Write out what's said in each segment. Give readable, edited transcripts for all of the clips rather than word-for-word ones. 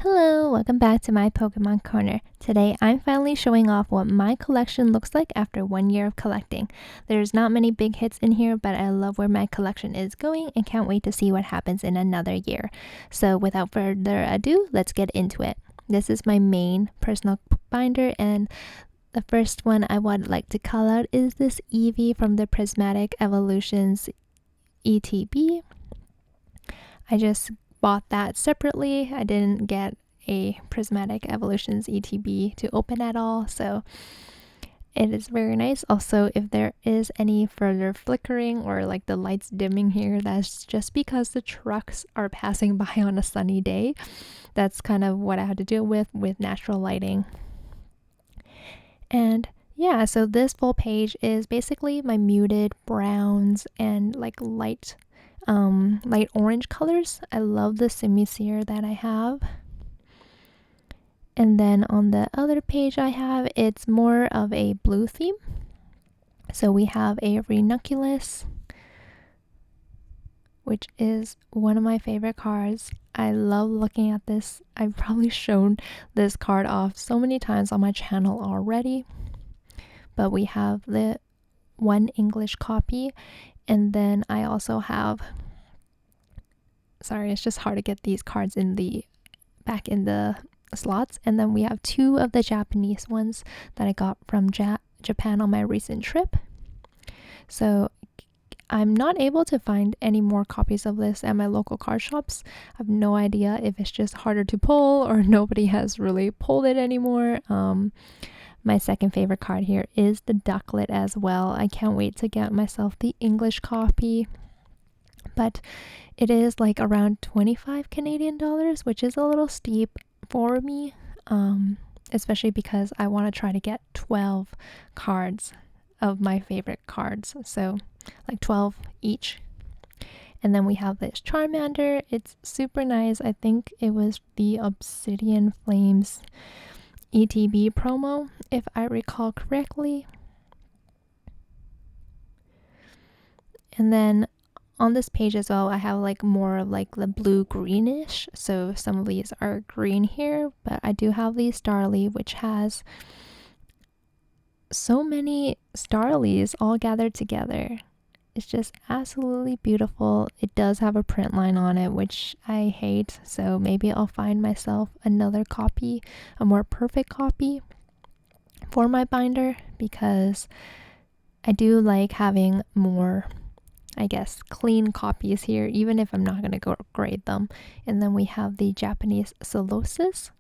Hello, welcome back to my Pokemon Corner. Today I'm finally showing off what my collection looks like after 1 year of collecting. There's not many big hits in here, but I love where my collection is going and can't wait to see what happens in another year. So without further ado, let's get into it. This is my main personal binder, and the first one I would like to call out is this Eevee from the Prismatic Evolutions ETB. I just bought that separately. I didn't get a Prismatic Evolutions ETB to open at all, so it is very nice. Also, if there is any further flickering or like the lights dimming here, that's just because the trucks are passing by on a sunny day. That's kind of what I had to deal with natural lighting. And yeah, so this full page is basically my muted browns and like light orange colors. I love the semi-seer that I have. And then on the other page I have, it's more of a blue theme. So we have a Ranunculus, which is one of my favorite cards. I love looking at this. I've probably shown this card off so many times on my channel already. But we have the one English copy, and then I also have, sorry, it's just hard to get these cards back in the slots. And then we have two of the Japanese ones that I got from Japan on my recent trip. So I'm not able to find any more copies of this at my local card shops. I have no idea if it's just harder to pull or nobody has really pulled it anymore. My second favorite card here is the Ducklet as well. I can't wait to get myself the English copy. But it is like around 25 Canadian dollars, which is a little steep for me, especially because I want to try to get 12 cards of my favorite cards. So like 12 each. And then we have this Charmander. It's super nice. I think it was the Obsidian Flames ETB promo, if I recall correctly. And then on this page as well, I have like more of like the blue greenish. So some of these are green here, but I do have the Starly, which has so many Starlies all gathered together. It's just absolutely beautiful. It does have a print line on it, which I hate. So maybe I'll find myself another copy, a more perfect copy for my binder, because I do like having more, I guess, clean copies here, even if I'm not going to go grade them. And then we have the Japanese Solosis.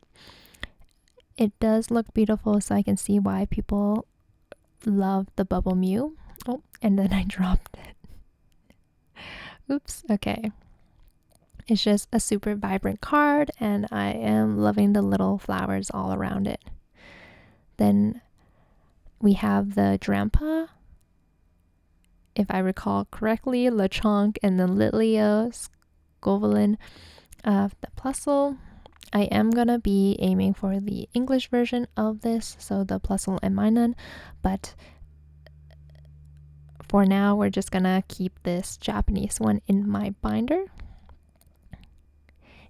It does look beautiful, so I can see why people love the Bubble Mew. Oh, and then I dropped it. Oops, okay. It's just a super vibrant card, and I am loving the little flowers all around it. Then we have the Drampa, if I recall correctly, Lechonk, and then Litleo, Scovelin, the Plusle. I am gonna be aiming for the English version of this, so the Plusle and Minun, but for now we're just gonna keep this Japanese one in my binder.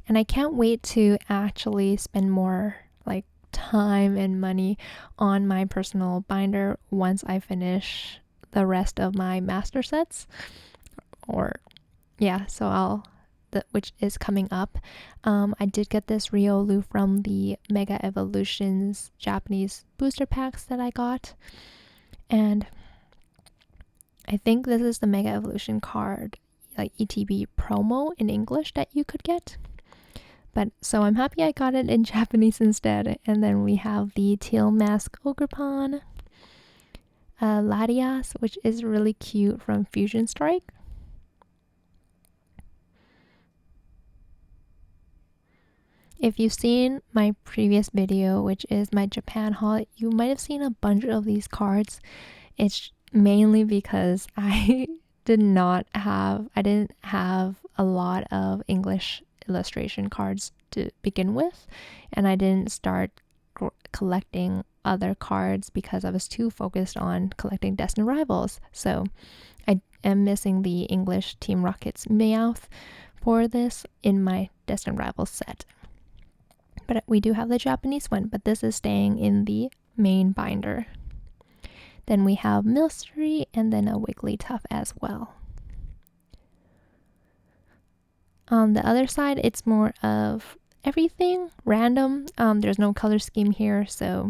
And I can't wait to actually spend more like time and money on my personal binder once I finish the rest of my master sets, or yeah, so which is coming up. I did get this Riolu from the Mega Evolutions Japanese booster packs that I got, and I think this is the Mega Evolution card, like ETB promo in English that you could get. But so I'm happy I got it in Japanese instead. And then we have the Teal Mask Ogerpon, Latias, which is really cute, from Fusion Strike. If you've seen my previous video, which is my Japan haul, you might have seen a bunch of these cards. It's mainly because I didn't have a lot of English illustration cards to begin with, and I didn't start collecting other cards because I was too focused on collecting Destined Rivals. So I am missing the English Team Rocket's Meowth for this in my Destined Rivals set. But we do have the Japanese one, but this is staying in the main binder. Then we have Mystery and then a Wigglytuff as well. On the other side, it's more of everything random. There's no color scheme here, so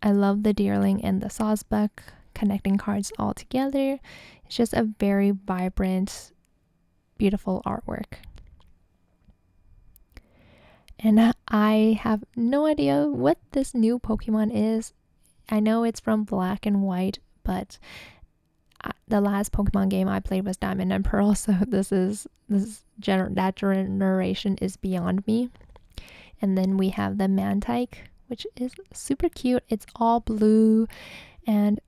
I love the Deerling and the Sawsbuck connecting cards all together. It's just a very vibrant, beautiful artwork. And I have no idea what this new Pokemon is. I know it's from Black and White, but the last Pokemon game I played was Diamond and Pearl, so that generation is beyond me. And then we have the Mantike, which is super cute. It's all blue, and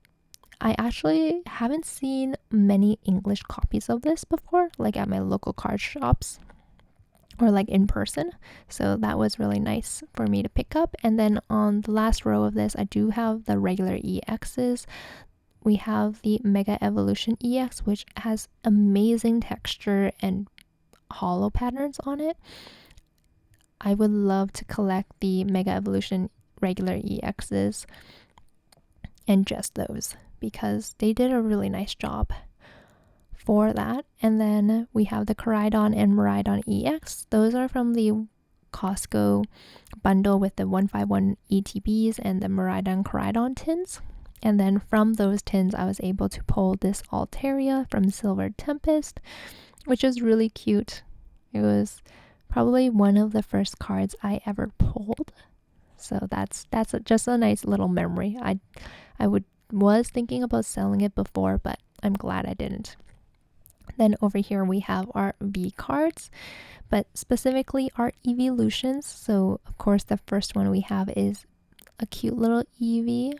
I actually haven't seen many English copies of this before, like at my local card shops or like in person. So that was really nice for me to pick up. And then on the last row of this, I do have the regular EXs. We have the Mega Evolution EX, which has amazing texture and hollow patterns on it. I would love to collect the Mega Evolution regular EXs and just those, because they did a really nice job for that. And then we have the Koraidon and Miraidon EX. Those are from the Costco bundle with the 151 ETBs and the Miraidon Koraidon tins. And then from those tins, I was able to pull this Altaria from Silver Tempest, which is really cute. It was probably one of the first cards I ever pulled. So that's just a nice little memory. I was thinking about selling it before, but I'm glad I didn't. Then over here we have our V cards, but specifically our Eeveelutions. So of course the first one we have is a cute little Eevee.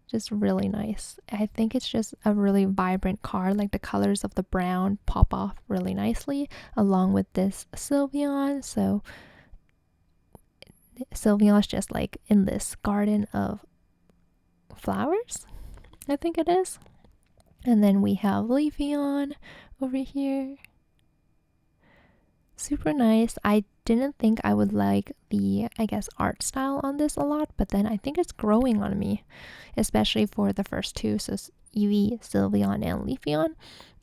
Just really nice. I think it's just a really vibrant card, like the colors of the brown pop off really nicely, along with this Sylveon. So Sylveon's just like in this garden of flowers, I think it is. And then we have Leafeon over here. Super nice. I didn't think I would like the, I guess, art style on this a lot, but then I think it's growing on me, especially for the first two, so Eevee, Sylveon, and Leafeon.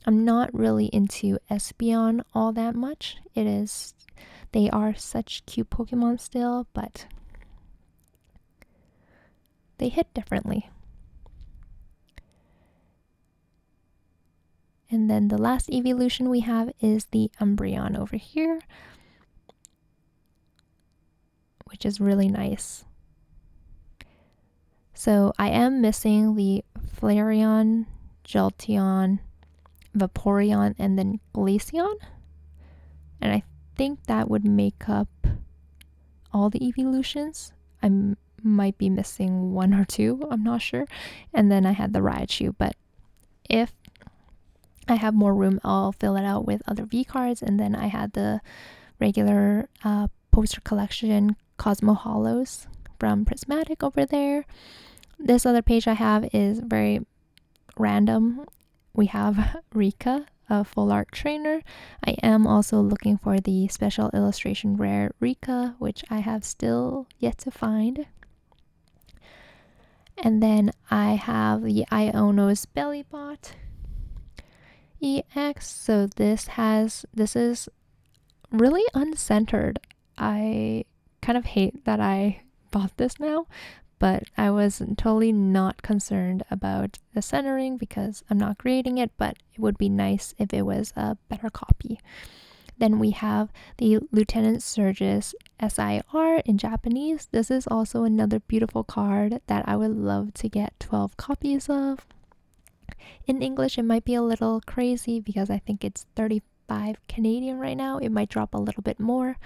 I'm not really into Espeon all that much. They are such cute Pokemon still, but they hit differently. And then the last Eeveelution we have is the Umbreon over here, which is really nice. So I am missing the Flareon, Jolteon, Vaporeon, and then Glaceon. And I think that would make up all the Eeveelutions. I might be missing one or two, I'm not sure. And then I had the Raichu, but if I have more room, I'll fill it out with other V cards. And then I had the regular poster collection Cosmo Hollows from Prismatic over there. This other page I have is very random. We have Rika, a full art trainer. I am also looking for the special illustration rare Rika, which I have still yet to find. And then I have the Iono's Bellybot EX. So this is really uncentered. I kind of hate that I bought this now, but I was totally not concerned about the centering because I'm not creating it, but it would be nice if it was a better copy. Then we have the Lieutenant Surges SIR in Japanese. This is also another beautiful card that I would love to get 12 copies of. In English, it might be a little crazy because I think it's 35 Canadian right now. It might drop a little bit more.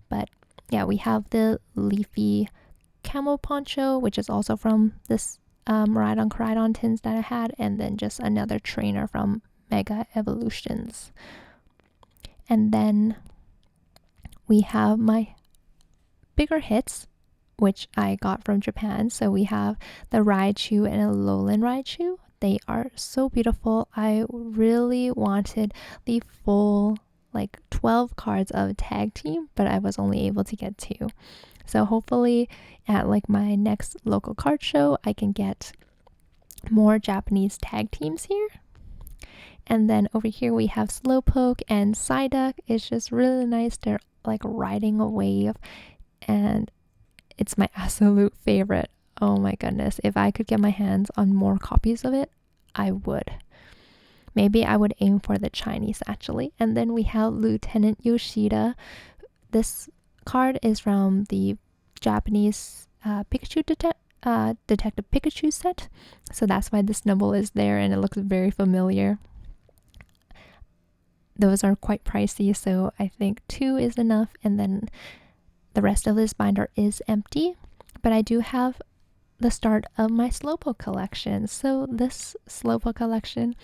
But yeah, we have the Leafy Camo Poncho, which is also from this Miraidon Koraidon tins that I had. And then just another trainer from Mega Evolutions. And then we have my bigger hits, which I got from Japan. So we have the Raichu and a Alolan Raichu. They are so beautiful. I really wanted the full like 12 cards of tag team, but I was only able to get 2. So hopefully at like my next local card show, I can get more Japanese tag teams here. And then over here we have Slowpoke and Psyduck. It's just really nice. They're like riding a wave, and it's my absolute favorite. Oh my goodness. If I could get my hands on more copies of it, I would. Maybe I would aim for the Chinese actually. And then we have Lieutenant Yoshida. This card is from the Japanese Detective Pikachu set. So that's why this Snubble is there, and it looks very familiar. Those are quite pricey, so I think 2 is enough, and then the rest of this binder is empty. But I do have the start of my Slowpoke collection. So this Slowpoke collection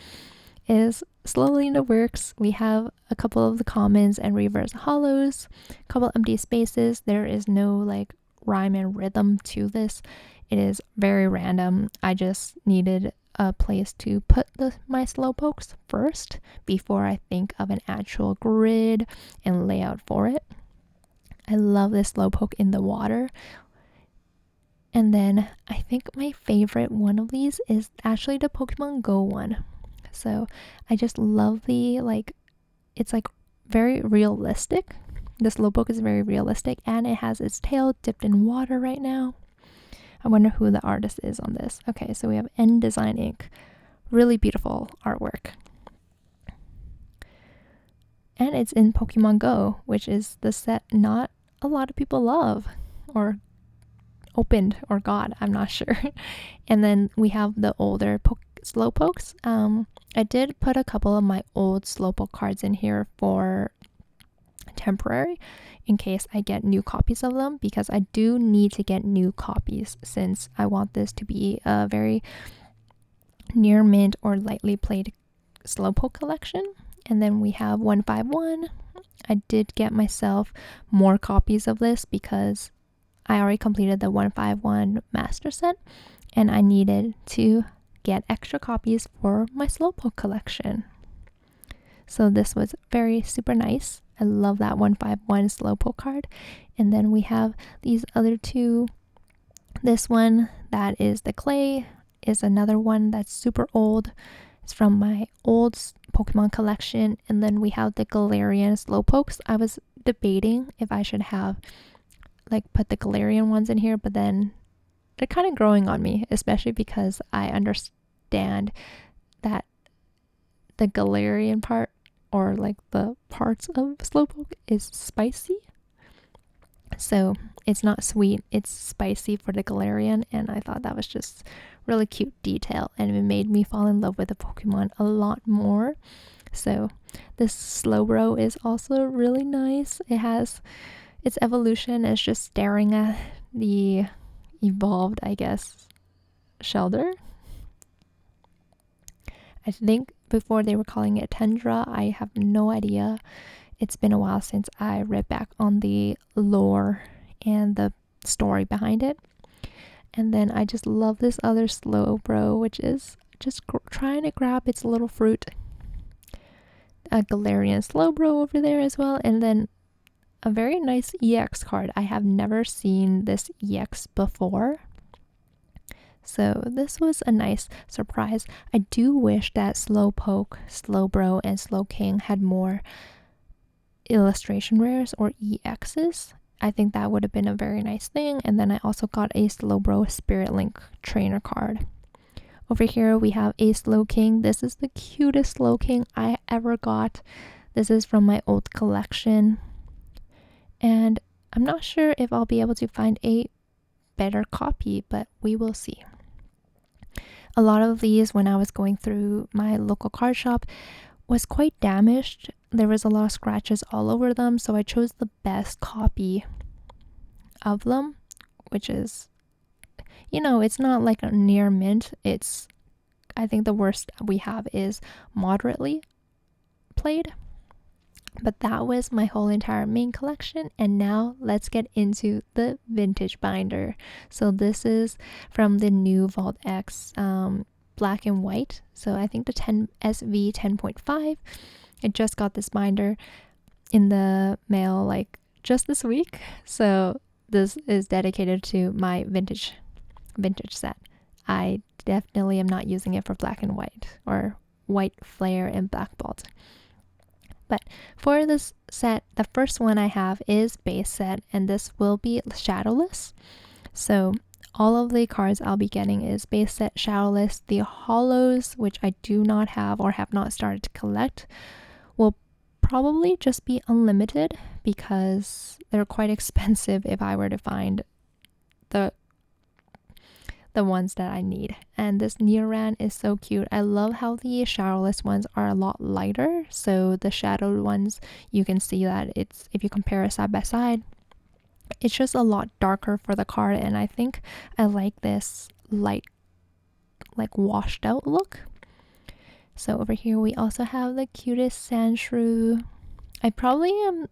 is slowly in the works. We have a couple of the commons and reverse hollows, a couple empty spaces. There is no like rhyme and rhythm to this. It is very random. I just needed a place to put my Slowpokes first before I think of an actual grid and layout for it. I love this Slowpoke in the water. And then I think my favorite one of these is actually the Pokemon Go one. So I just love the it's like very realistic. The Slowpoke is very realistic, and it has its tail dipped in water right now. I wonder who the artist is on this. Okay, so we have N Design Inc. Really beautiful artwork. And it's in Pokemon Go, which is the set not a lot of people love or opened or got, I'm not sure. And then we have the older Slowpokes. I did put a couple of my old Slowpoke cards in here for temporary in case I get new copies of them, because I do need to get new copies since I want this to be a very near mint or lightly played Slowpoke collection. And then we have 151. I did get myself more copies of this because I already completed the 151 master set, and I needed to get extra copies for my Slowpoke collection. So this was very super nice. I love that 151 Slowpoke card. And then we have these other 2. This one that is the clay is another one that's super old. It's from my old Pokemon collection. And then we have the Galarian Slowpokes. I was debating if I should have put the Galarian ones in here, but then they're kind of growing on me, especially because I understand that the Galarian part, or the parts of Slowpoke, is spicy. So it's not sweet, it's spicy for the Galarian, and I thought that was just really cute detail, and it made me fall in love with the Pokemon a lot more. So this Slowbro is also really nice. It has its evolution is just staring at the evolved, I guess, Shelter. I think before they were calling it Tundra. I have no idea. It's been a while since I read back on the lore and the story behind it. And then I just love this other Slowbro, which is just trying to grab its little fruit. A Galarian Slowbro over there as well. And then a very nice EX card. I have never seen this EX before. So this was a nice surprise. I do wish that Slowpoke, Slowbro, and Slowking had more illustration rares or EXs. I think that would have been a very nice thing. And then I also got a Slowbro Spirit Link trainer card. Over here we have a Slowking. This is the cutest Slowking I ever got. This is from my old collection. And I'm not sure if I'll be able to find a better copy, but we will see. A lot of these, when I was going through my local card shop, was quite damaged. There was a lot of scratches all over them, so I chose the best copy of them, which is, it's not like a near mint. It's, I think the worst we have is moderately played. But that was my whole entire main collection, and now let's get into the vintage binder. So this is from the new Vault X black and white. So I think the SV 10.5. I just got this binder. in the mail like just this week. So this is dedicated to my vintage set. I definitely am not using it for black and white or white flare and black bolt. But for this set, the first one I have is base set, and this will be shadowless. So all of the cards I'll be getting is base set shadowless. The holos, which I do not have or have not started to collect, will probably just be unlimited because they're quite expensive if I were to find the ones that I need. And this Neoran is so cute. I love how the shadowless ones are a lot lighter. So the shadowed ones, you can see that it's, if you compare it side by side, it's just a lot darker for the card. And I think I like this light, like washed out look. So over here we also have the cutest Sandshrew. I probably am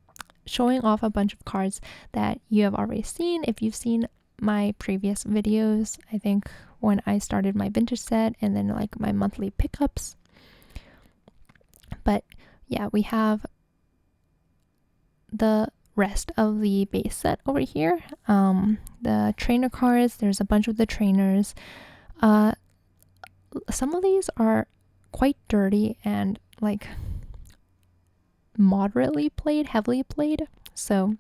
showing off a bunch of cards that you have already seen if you've seen my previous videos. I think when I started my vintage set and then like my monthly pickups. But yeah, we have the rest of the base set over here. The trainer cards, there's a bunch of the trainers. Some of these are quite dirty and like moderately played, heavily played. So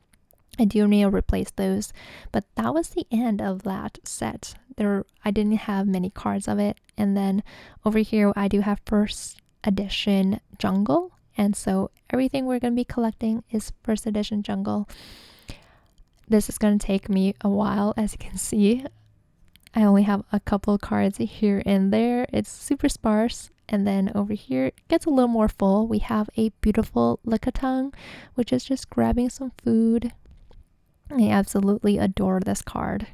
I do need to replace those, but that was the end of that set. I didn't have many cards of it. And then over here I do have first edition jungle, and so everything we're going to be collecting is first edition jungle. This is going to take me a while, as you can see. I only have a couple cards here and there. It's super sparse. And then over here it gets a little more full. We have a beautiful Lickitung, which is just grabbing some food. I absolutely adore this card.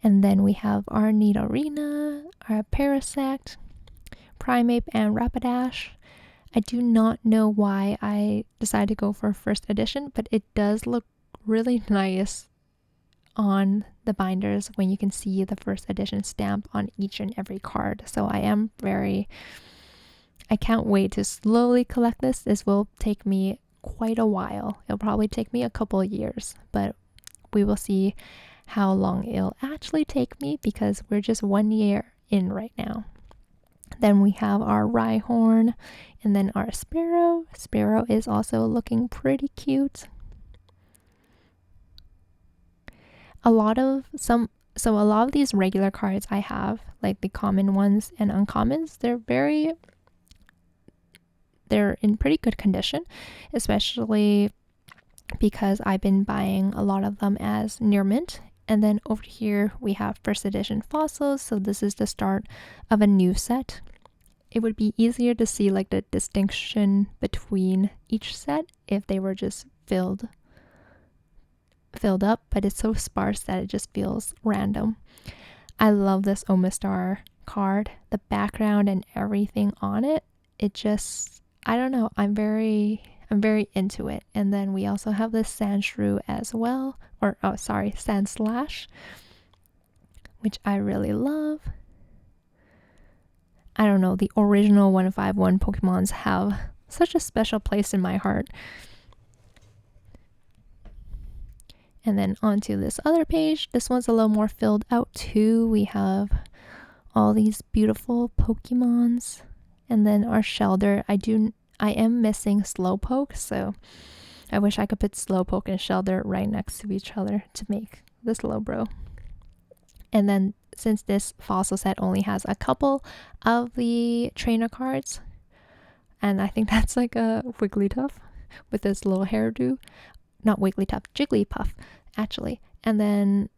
And then we have our Nidorina, our Parasect, Primeape, and Rapidash. I do not know why I decided to go for first edition, but it does look really nice on the binders when you can see the first edition stamp on each and every card. So I can't wait to slowly collect this. This will take me quite a while. It'll probably take me a couple of years, but we will see how long it'll actually take me because we're just 1 year in right now. Then we have our Rhyhorn and then our Sparrow. Sparrow is also looking pretty cute. A lot of these regular cards I have, like the common ones and uncommons, they're in pretty good condition, especially because I've been buying a lot of them as near mint. And then over here we have first edition fossils, so this is the start of a new set. It would be easier to see like the distinction between each set if they were just filled up, but it's so sparse that it just feels random. I love this Omastar card, the background and everything on it. It just, I don't know, I'm very into it. And then we also have this Sandshrew as well, Sandslash, which I really love. I don't know, the original 151 Pokemons have such a special place in my heart. And then onto this other page. This one's a little more filled out too. We have all these beautiful Pokemons. And then our Shelder. I am missing Slowpoke, so I wish I could put Slowpoke and Shelder right next to each other to make this Slowbro. And then since this fossil set only has a couple of the trainer cards, and I think that's like a Wigglytuff with this little hairdo. Not Wigglytuff, Jigglypuff, actually. And then,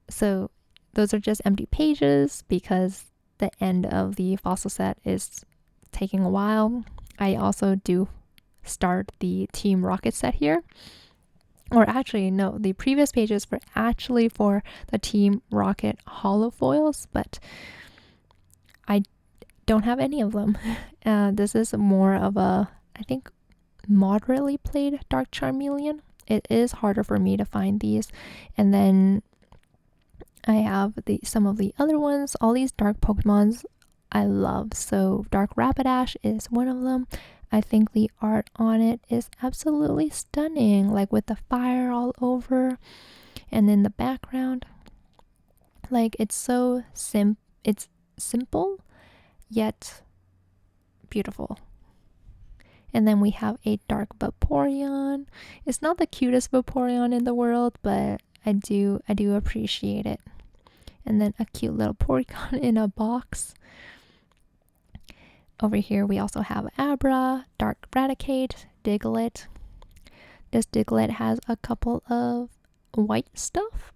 so those are just empty pages because the end of the fossil set is taking a while. I also do start the Team Rocket set here. Or actually, no, the previous pages were actually for the Team Rocket holo foils, but I don't have any of them. This is more of a, I think, moderately played Dark Charmeleon. It is harder for me to find these. And then I have some of the other ones. All these dark Pokemons I love. So Dark Rapidash is one of them. I think the art on it is absolutely stunning, like with the fire all over and in the background. Like it's so it's simple yet beautiful. And then we have a dark Vaporeon. It's not the cutest Vaporeon in the world, but I do appreciate it. And then a cute little Porygon in a box. Over here we also have Abra, Dark Raticate, Diglett. This Diglett has a couple of white stuff,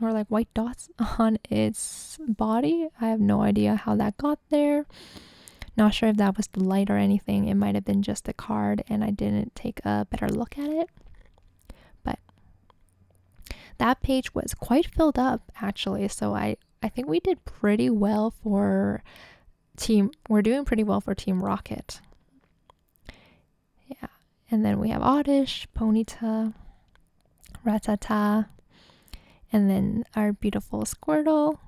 or like white dots on its body. I have no idea how that got there. Not sure if that was the light or anything. It might have been just a card and I didn't take a better look at it. But that page was quite filled up actually. So I think we did pretty well for we're doing pretty well for Team Rocket. Yeah. And then we have Oddish, Ponyta, Rattata, and then our beautiful Squirtle.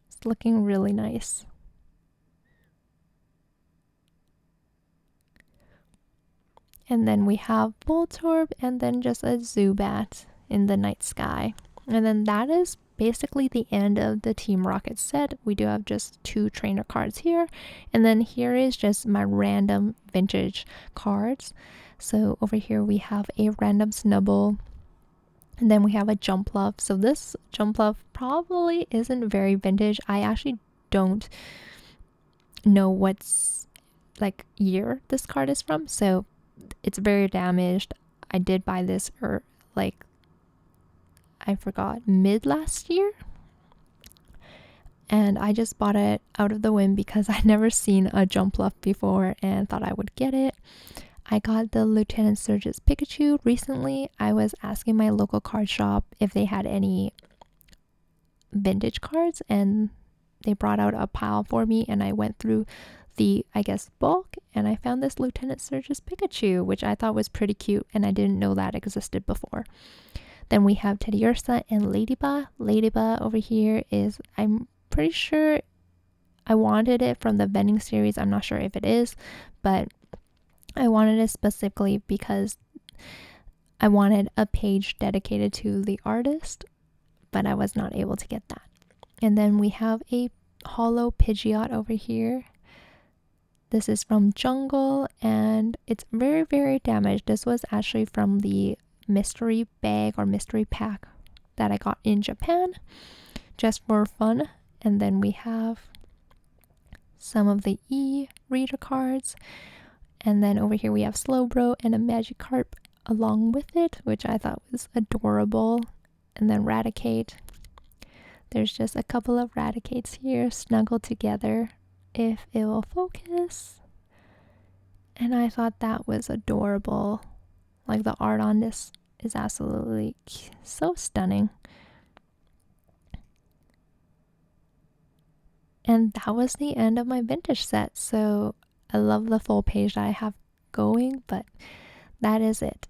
It's looking really nice. And then we have Voltorb and then just a Zubat in the night sky. And then that is basically the end of the Team Rocket set. We do have just 2 trainer cards here. And then here is just my random vintage cards. So over here we have a random Snubbull. And then we have a Jumpluff. So this Jumpluff probably isn't very vintage. I actually don't know what's like year this card is from. So it's very damaged. I did buy this like I forgot, mid last year, and I just bought it out of the whim because I'd never seen a Jumpluff before and thought I would get it. I got the Lieutenant Surge's Pikachu recently. I was asking my local card shop if they had any vintage cards, and they brought out a pile for me, and I went through the, I guess, bulk, and I found this Lieutenant Surge's Pikachu, which I thought was pretty cute, and I didn't know that existed before. Then we have Teddiursa and Ladybug. Ladybug over here is, I'm pretty sure I wanted it from the vending series. I'm not sure if it is, but I wanted it specifically because I wanted a page dedicated to the artist, but I was not able to get that. And then we have a holo Pidgeot over here. This is from Jungle, and it's very, very damaged. This was actually from the mystery bag or mystery pack that I got in Japan just for fun. And then we have some of the e-reader cards, and then over here we have Slowbro and a Magikarp along with it, which I thought was adorable. And then Raticate. There's just a couple of Raticates here snuggled together, if it will focus. And I thought that was adorable. Like the art on this is absolutely so stunning. And that was the end of my vintage set. So I love the full page that I have going, but that is it.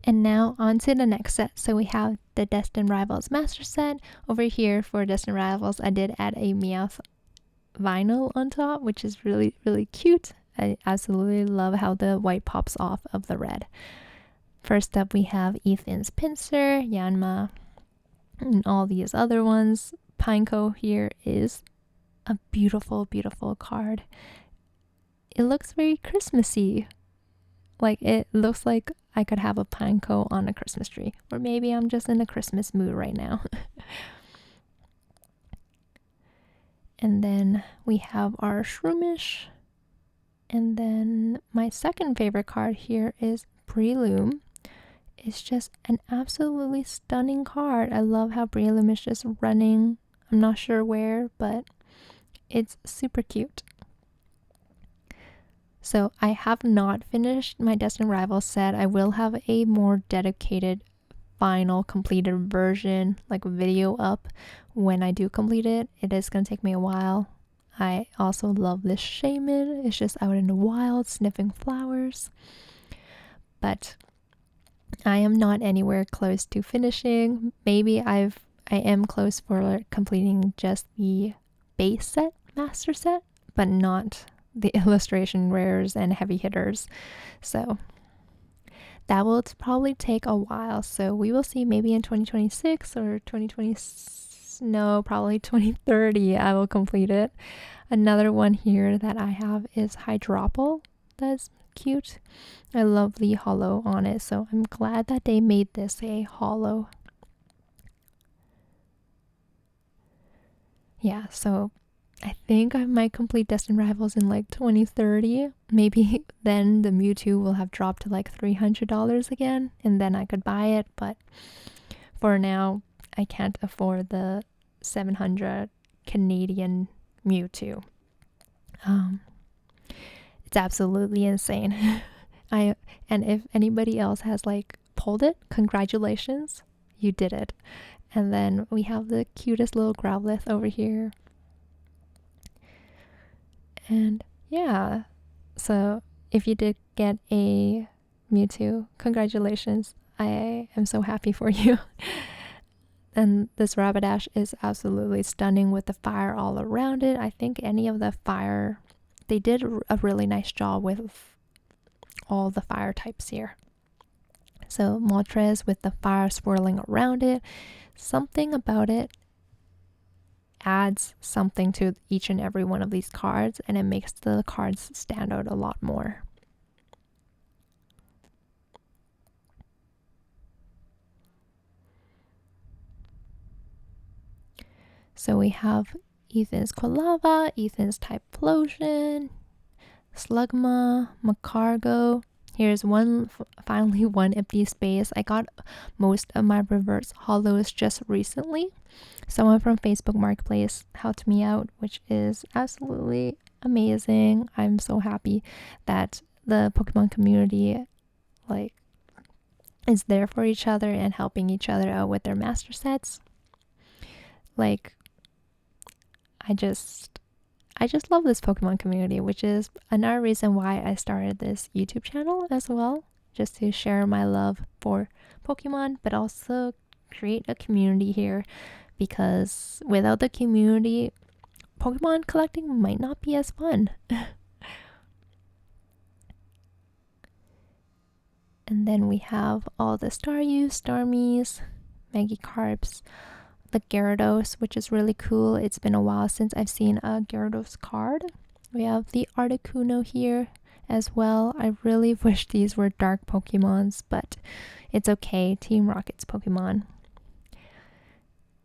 And now on to the next set. So we have the Destined Rivals Master Set. Over here for Destined Rivals, I did add a Meowth vinyl on top, which is really, really cute. I absolutely love how the white pops off of the red. First up, we have Ethan's Pinsir, Yanma, and all these other ones. Pineco here is a beautiful, beautiful card. It looks very Christmassy. Like, it looks like I could have a Pineco on a Christmas tree. Or maybe I'm just in a Christmas mood right now. And then we have our Shroomish. And then my second favorite card here is Breloom. It's just an absolutely stunning card. I love how Breloom is just running. I'm not sure where, but it's super cute. So I have not finished my Destined Rivals set. I will have a more dedicated final completed version, like video up when I do complete it. It is going to take me a while. I also love this shaman. It's just out in the wild sniffing flowers. But I am not anywhere close to finishing. Maybe I am close for completing just the base set, master set, but not the illustration rares and heavy hitters. So that will probably take a while. So we will see maybe in 2026 or 2020. No, probably 2030 I will complete it. Another one here that I have is Hydropple. That's cute. I love the hollow on it, so I'm glad that they made this a hollow. Yeah, so I think I might complete Destined Rivals in like 2030. Maybe then the Mewtwo will have dropped to like $300 again, and then I could buy it. But for now, I can't afford the 700 Canadian Mewtwo. It's absolutely insane. And if anybody else has like pulled it, congratulations, you did it. And then we have the cutest little Growlithe over here. And yeah, so if you did get a Mewtwo, congratulations. I am so happy for you. And this Rapidash is absolutely stunning with the fire all around it. I think any of the fire, they did a really nice job with all the fire types here. So Moltres with the fire swirling around it. Something about it adds something to each and every one of these cards, and it makes the cards stand out a lot more. So we have Ethan's Quilava, Ethan's Typhlosion, Slugma, Macargo. Here's finally one empty space. I got most of my reverse hollows just recently. Someone from Facebook Marketplace helped me out, which is absolutely amazing. I'm so happy that the Pokemon community like is there for each other and helping each other out with their master sets. Like I just love this Pokemon community, which is another reason why I started this YouTube channel as well, just to share my love for Pokemon, but also create a community here, because without the community, Pokemon collecting might not be as fun. And then we have all the Staryus, Starmies, Magikarps, the Gyarados, which is really cool. It's been a while since I've seen a Gyarados card. We have the Articuno here as well. I really wish these were dark Pokemons, but it's okay. Team Rocket's Pokemon.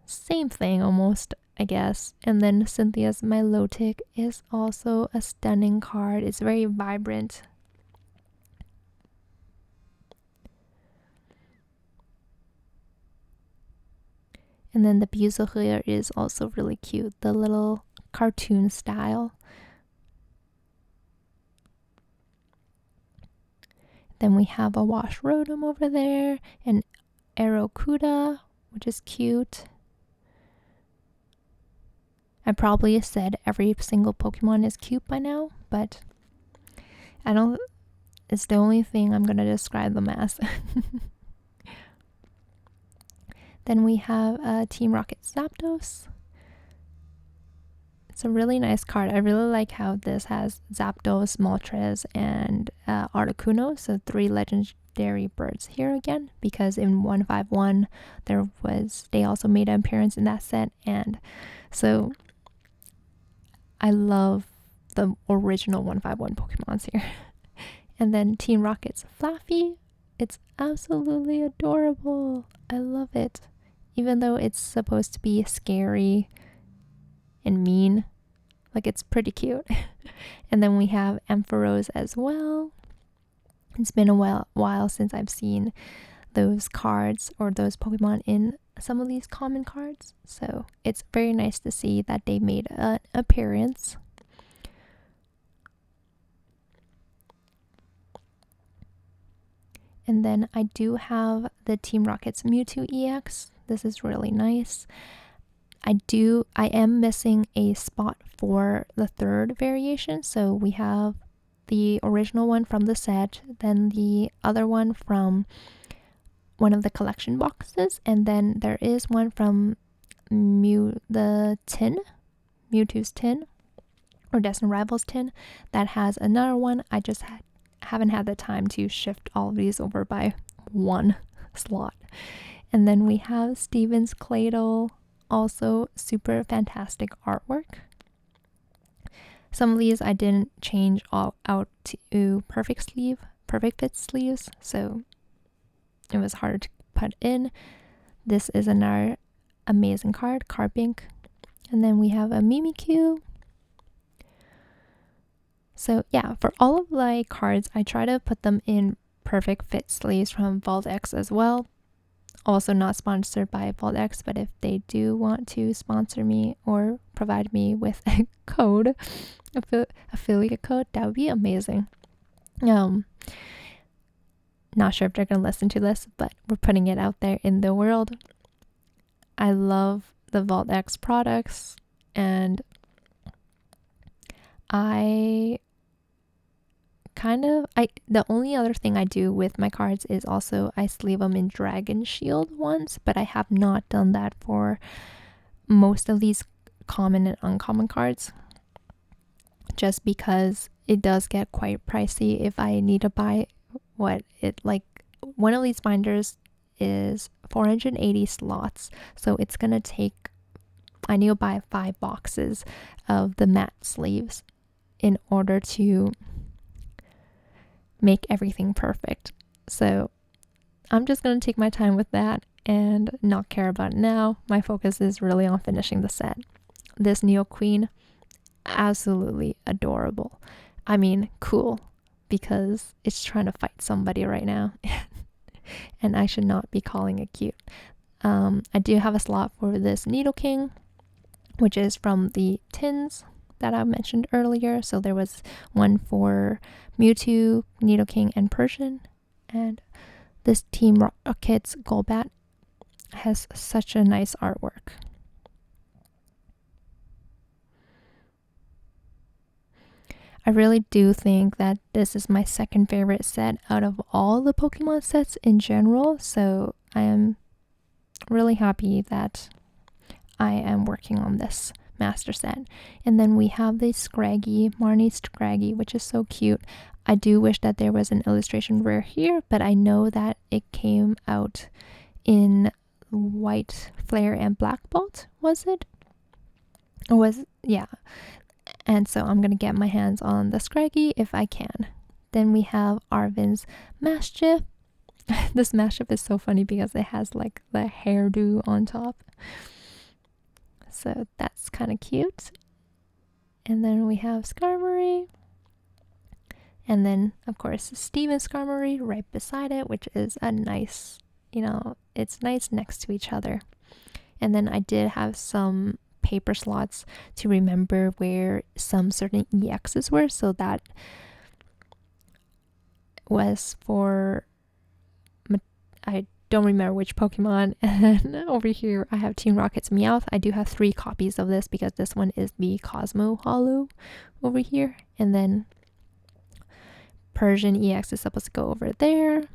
Same thing almost, I guess. And then Cynthia's Milotic is also a stunning card. It's very vibrant. And then the Buizel is also really cute, the little cartoon style. Then we have a Wash Rotom over there, and Aerocuda, which is cute. I probably said every single Pokemon is cute by now, but it's the only thing I'm gonna describe them as. Then we have Team Rocket Zapdos. It's a really nice card. I really like how this has Zapdos, Moltres, and Articuno, so 3 legendary birds here again, because in 151 they also made an appearance in that set, and so I love the original 151 Pokemons here. And then Team Rocket's Flaffy. It's absolutely adorable. I love it. Even though it's supposed to be scary and mean, like it's pretty cute. And then we have Ampharos as well. It's been a while since I've seen those cards or those Pokemon in some of these common cards, so it's very nice to see that they made an appearance. And then I do have the Team Rocket's Mewtwo EX. This is really nice. I am missing a spot for the third variation. So we have the original one from the set, then the other one from one of the collection boxes, and then there is one from Mewtwo's tin, or Destined Rivals tin that has another one. I just haven't had the time to shift all of these over by one slot. And then we have Steven's Cladle, also super fantastic artwork. Some of these I didn't change all out to perfect fit sleeves, so it was hard to put in. This is another amazing card, Carbink. And then we have a Mimikyu. So yeah, for all of my cards, I try to put them in perfect fit sleeves from Vault X as well. Also not sponsored by Vault X, but if they do want to sponsor me or provide me with a code, affiliate code, that would be amazing. Not sure if they're gonna listen to this, but we're putting it out there in the world. I love the Vault X products, and the only other thing I do with my cards is also I sleeve them in Dragon Shield ones, but I have not done that for most of these common and uncommon cards, just because it does get quite pricey if I need to buy one of these binders is 480 slots, so it's gonna take, I need to buy 5 boxes of the matte sleeves in order to make everything perfect. So I'm just gonna take my time with that and not care about it now. My focus is really on finishing the set. This Neo Queen, absolutely adorable. I mean, cool, because it's trying to fight somebody right now. And I should not be calling it cute. I do have a slot for this Nidoking, which is from the tins that I mentioned earlier. So there was one for Mewtwo, Nidoking, and Persian. And this Team Rocket's Golbat has such a nice artwork. I really do think that this is my second favorite set out of all the Pokemon sets in general, so I am really happy that I am working on this master set. And then we have the Scraggy, Marnie Scraggy, which is so cute. I do wish that there was an illustration rare here, but I know that it came out in White Flare and Black Bolt, was it? Yeah. And so I'm going to get my hands on the Scraggy if I can. Then we have Arvin's Maschiff. This Maschiff is so funny because it has like the hairdo on top. So that's kind of cute. And then we have Skarmory. And then, of course, Steven Skarmory right beside it, which is a nice, it's nice next to each other. And then I did have some paper slots to remember where some certain EXs were, so that was for, I don't remember which Pokemon. And then over here I have Team Rocket's Meowth. I do have 3 copies of this because this one is the Cosmo Holo over here, and then Persian EX is supposed to go over there.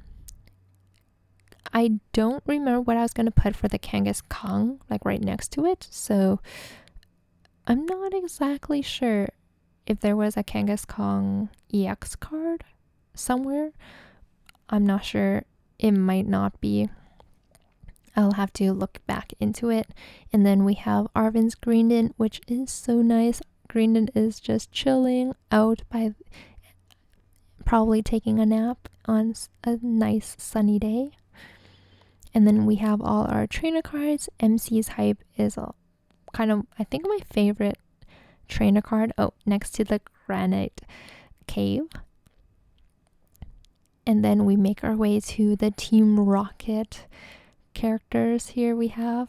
I don't remember what I was going to put for the Kangaskhan, like right next to it, so I'm not exactly sure if there was a Kangaskhan EX card somewhere. I'm not sure. It might not be. I'll have to look back into it. And then we have Arvin's Greendon, which is so nice. Greendon is just chilling out by probably taking a nap on a nice sunny day. And then we have all our trainer cards. MC's Hype is kind of, I think, my favorite trainer card. Oh, next to the Granite Cave. And then we make our way to the Team Rocket characters here we have,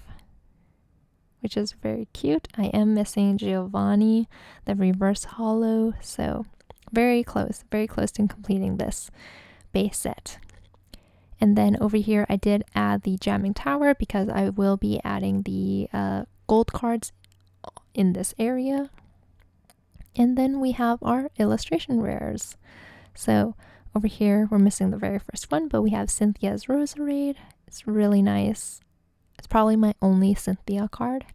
which is very cute. I am missing Giovanni, the reverse holo, so very close to completing this base set. And then over here I did add the Jamming Tower because I will be adding the gold cards in this area. And then we have our illustration rares. So over here we're missing the very first one, but we have Cynthia's Roserade. It's really nice. It's probably my only Cynthia card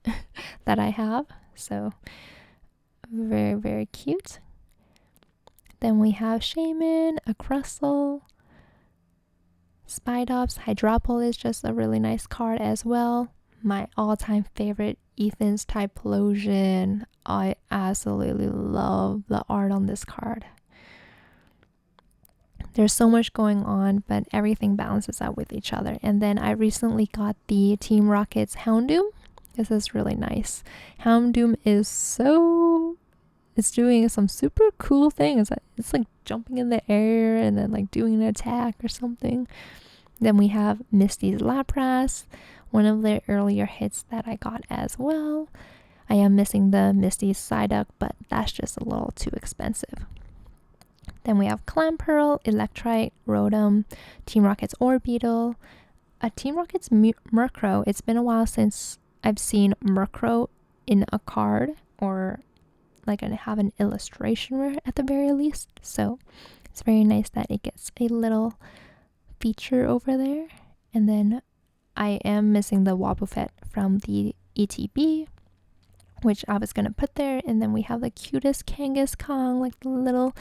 that I have, so Very, very cute. Then we have Shaman, a Crustle, Spidops. Hydropple is just a really nice card as well. My all-time favorite, Ethan's Typhlosion. I absolutely love the art on this card. There's so much going on, but everything balances out with each other. And then I recently got the Team Rocket's Houndoom. This is really nice. Houndoom is it's doing some super cool things. It's like jumping in the air and then like doing an attack or something. Then we have Misty's Lapras, one of the earlier hits that I got as well. I am missing the Misty's Psyduck, but that's just a little too expensive. Then we have Clamperl, Electrite, Rotom, Team Rocket's Orbeetle, a Team Rocket's Murkrow. It's been a while since I've seen Murkrow in a card, or like I have an illustration rare at the very least. So it's very nice that it gets a little feature over there. And then I am missing the Wobbuffet from the ETB, which I was gonna put there. And then we have the cutest Kangaskhan, like the little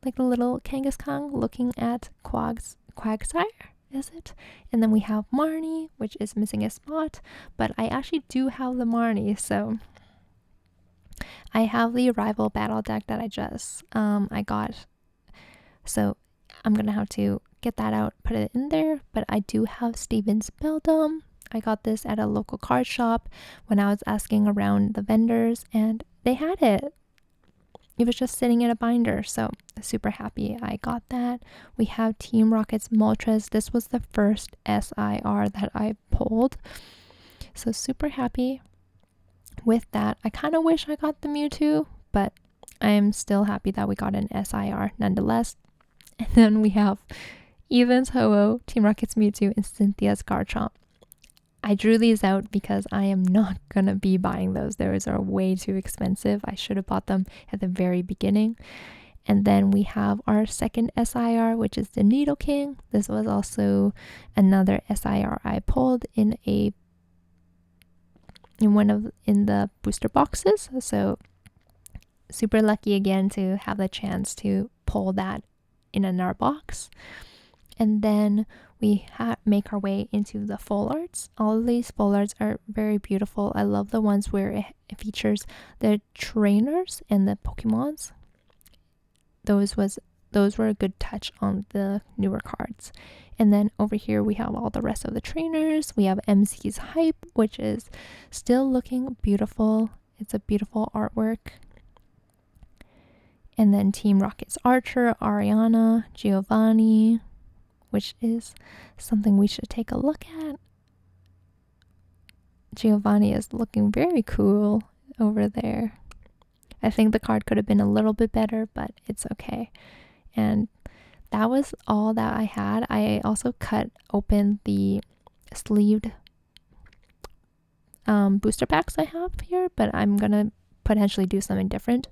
Kangaskhan looking at Quagsire, is it? And then we have Marnie, which is missing a spot, but I actually do have the Marnie, so I have the rival battle deck that I got, so I'm gonna have to get that out, put it in there. But I do have Steven's Beldum. I got this at a local card shop when I was asking around the vendors, and they had it. It was just sitting in a binder, so super happy I got that. We have Team Rocket's Moltres. This was the first SIR that I pulled, so super happy with that. I kind of wish I got the Mewtwo, but I'm still happy that we got an SIR nonetheless. And then we have Evan's Ho-Oh, Team Rocket's Mewtwo, and Cynthia's Garchomp. I drew these out because I am not gonna be buying those. Those are way too expensive. I should have bought them at the very beginning. And then we have our second SIR, which is the Nidoking. This was also another SIR I pulled in the booster boxes. So super lucky again to have the chance to pull that in another box. And then we make our way into the full arts. All of these full arts are very beautiful. I love the ones where it features the trainers and the Pokemons. Those were a good touch on the newer cards. And then over here we have all the rest of the trainers. We have MC's Hype, which is still looking beautiful. It's a beautiful artwork. And then Team Rocket's Archer, Ariana, Giovanni, which is something we should take a look at. Giovanni is looking very cool over there. I think the card could have been a little bit better, but it's okay. And that was all that I had. I also cut open the sleeved booster packs I have here, but I'm gonna potentially do something different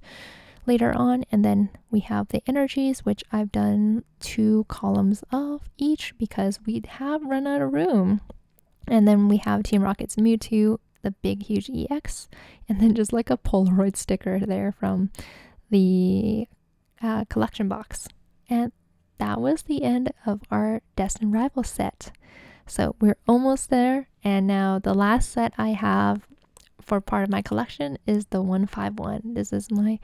later on. And then we have the energies, which I've done 2 columns of each because we have run out of room. And then we have Team Rocket's Mewtwo, the big huge EX, and then just like a Polaroid sticker there from the collection box. And that was the end of our Destined Rivals set. So we're almost there, and now the last set I have for part of my collection is the 151. This is my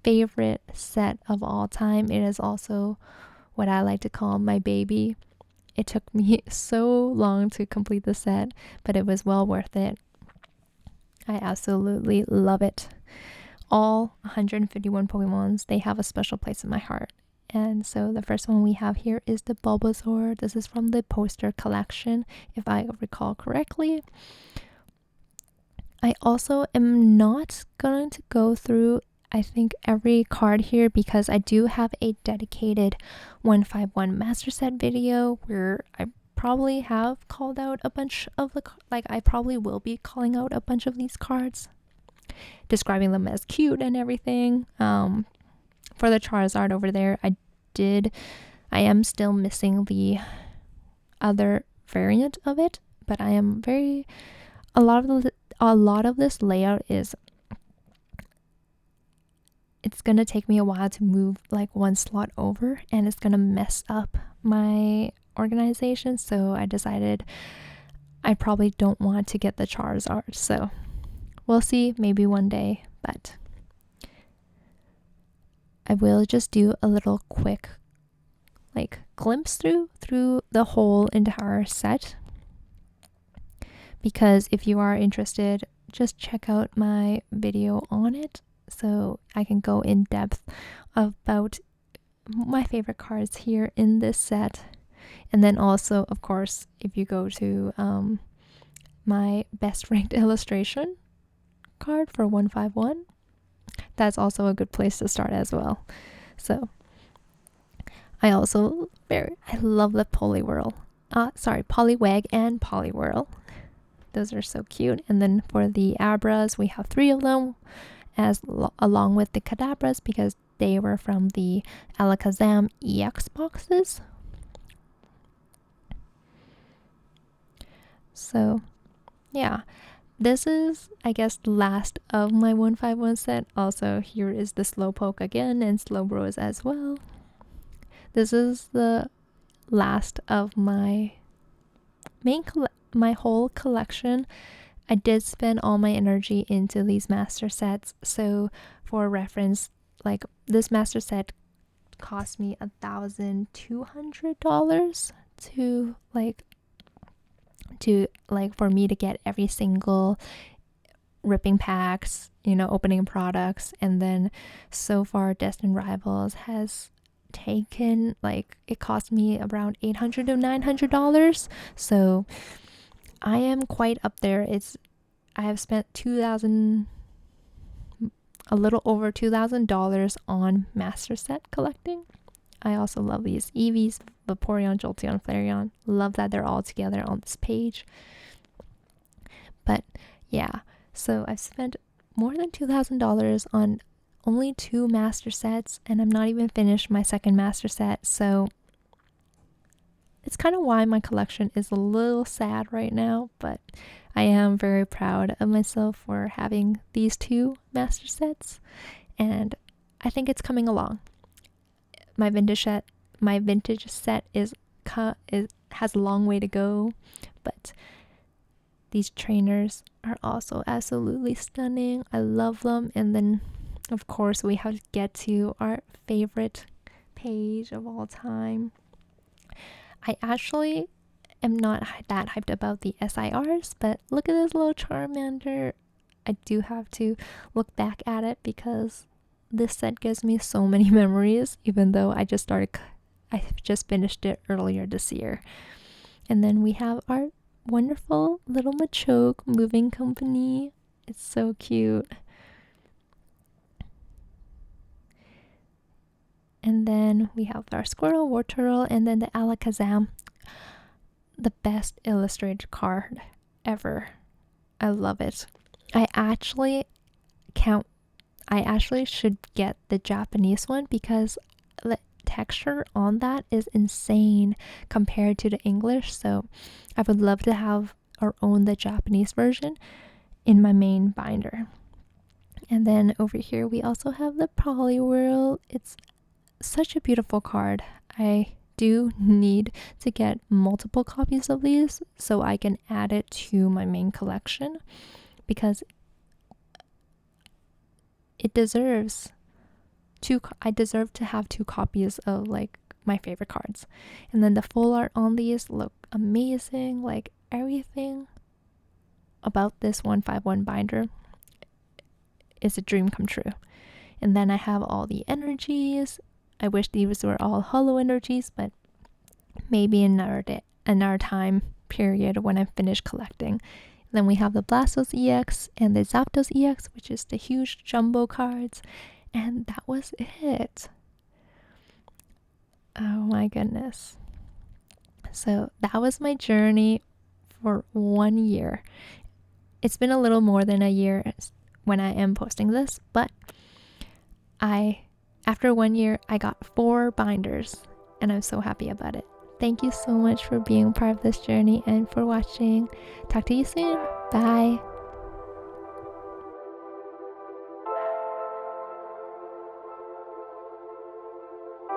favorite set of all time. It is also what I like to call my baby. It took me so long to complete the set, but it was well worth it. I absolutely love it. All 151 Pokemons, they have a special place in my heart. And so the first one we have here is the Bulbasaur. This is from the poster collection, if I recall correctly. I also am not going to go through, I think, every card here because I do have a dedicated 151 Master Set video where I probably have called out a bunch of I probably will be calling out a bunch of these cards, describing them as cute and everything. For the Charizard over there, I am still missing the other variant of it, but I am a lot of this layout is it's gonna take me a while to move like one slot over, and it's gonna mess up my organization, so I decided I probably don't want to get the Charizard. So we'll see, maybe one day, but I will just do a little quick like glimpse through the whole entire set, because if you are interested, just check out my video on it so I can go in depth about my favorite cards here in this set. And then also, of course, if you go to my best ranked illustration card for 151, that's also a good place to start as well. So I love the Poliwhirl. Poliwag and Poliwhirl. Those are so cute. And then for the Abras, we have 3 of them, along with the Kadabras, because they were from the Alakazam EX boxes. So yeah, this is, I guess, the last of my 151 set. Also, here is the Slowpoke again, and Slowbros as well. This is the last of my my whole collection. I did spend all my energy into these master sets, so for reference, like this master set cost me $1,200 to for me to get every single ripping packs, opening products. And then so far Destined Rivals has taken, it cost me around $800 to $900, so I am quite up there. I have spent a little over $2,000 on master set collecting. I also love these Eevees, Vaporeon, Jolteon, Flareon. Love that they're all together on this page. But yeah, so I've spent more than $2,000 on only 2 master sets, and I'm not even finished my second master set, so it's kind of why my collection is a little sad right now, but I am very proud of myself for having these 2 master sets, and I think it's coming along. My vintage set has a long way to go, but these trainers are also absolutely stunning. I love them. And then of course we have to get to our favorite page of all time. I actually am not that hyped about the SIRs, but look at this little Charmander. I do have to look back at it because this set gives me so many memories, even though I just finished it earlier this year. And then we have our wonderful little Machoke moving company. It's so cute. And then we have our Squirtle, Wartortle, and then the Alakazam. The best illustrated card ever. I love it. I actually should get the Japanese one because the texture on that is insane compared to the English. So I would love to have or own the Japanese version in my main binder. And then over here we also have the Poliwhirl. It's such a beautiful card. I do need to get multiple copies of these so I can add it to my main collection, because it deserves I deserve to have 2 copies of my favorite cards. And then the full art on these look amazing. Everything about this 151 binder is a dream come true. And then I have all the energies. I wish these were all holo energies, but maybe another time period when I finish collecting. Then we have the Blastos EX and the Zapdos EX, which is the huge jumbo cards. And that was it. Oh my goodness. So that was my journey for 1 year. It's been a little more than a year when I am posting this, but after 1 year, I got 4 binders, and I'm so happy about it. Thank you so much for being part of this journey and for watching. Talk to you soon. Bye.